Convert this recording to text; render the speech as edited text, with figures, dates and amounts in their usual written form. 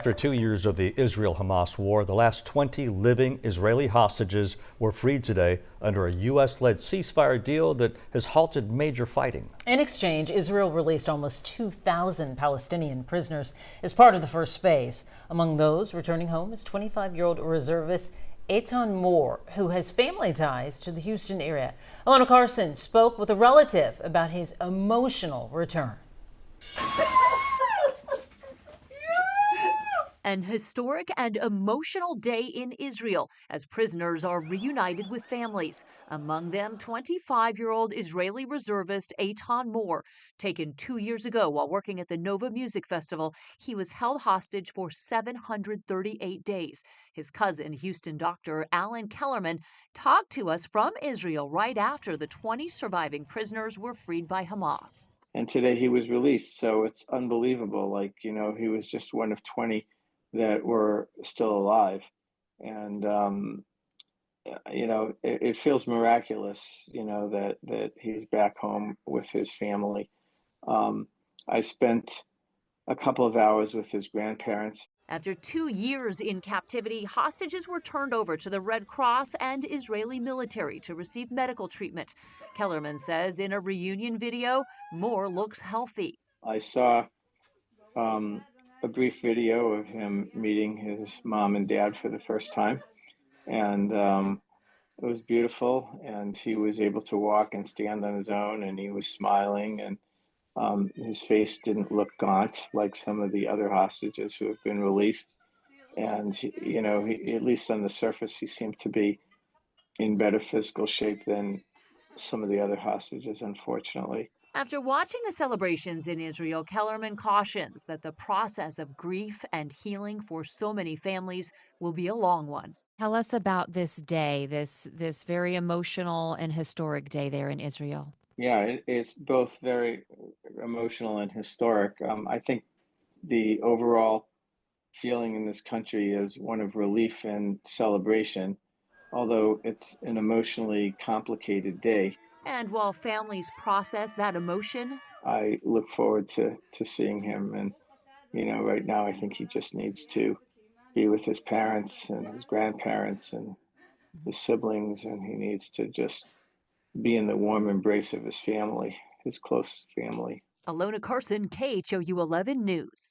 After 2 years of the Israel-Hamas war, the last 20 living Israeli hostages were freed today under a U.S.-led ceasefire deal that has halted major fighting. In exchange, Israel released almost 2,000 Palestinian prisoners as part of the first phase. Among those returning home is 25-year-old reservist Eitan Mor, who has family ties to the Houston area. Alona Carson spoke with a relative about his emotional return. An historic and emotional day in Israel as prisoners are reunited with families. Among them, 25-year-old Israeli reservist Eitan Mor. Taken 2 years ago while working at the Nova Music Festival, he was held hostage for 738 days. His cousin, Houston doctor Alan Kellerman, talked to us from Israel right after the 20 surviving prisoners were freed by Hamas. And today he was released, so it's unbelievable. He was just one of 20 that were still alive. And, it feels miraculous, that he's back home with his family. I spent a couple of hours with his grandparents. After 2 years in captivity, hostages were turned over to the Red Cross and Israeli military to receive medical treatment. Kellerman says in a reunion video, Moore looks healthy. I saw a brief video of him meeting his mom and dad for the first time, and it was beautiful. And he was able to walk and stand on his own, and he was smiling, and his face didn't look gaunt like some of the other hostages who have been released. And he, at least on the surface, he seemed to be in better physical shape than some of the other hostages, unfortunately. After watching the celebrations in Israel, Kellerman cautions that the process of grief and healing for so many families will be a long one. Tell us about this day, this very emotional and historic day there in Israel. Yeah, it's both very emotional and historic. I think the overall feeling in this country is one of relief and celebration, although it's an emotionally complicated day. And while families process that emotion, I look forward to seeing him. And, right now I think he just needs to be with his parents and his grandparents and his siblings, and he needs to just be in the warm embrace of his family, his close family. Alona Carson, KHOU 11 News.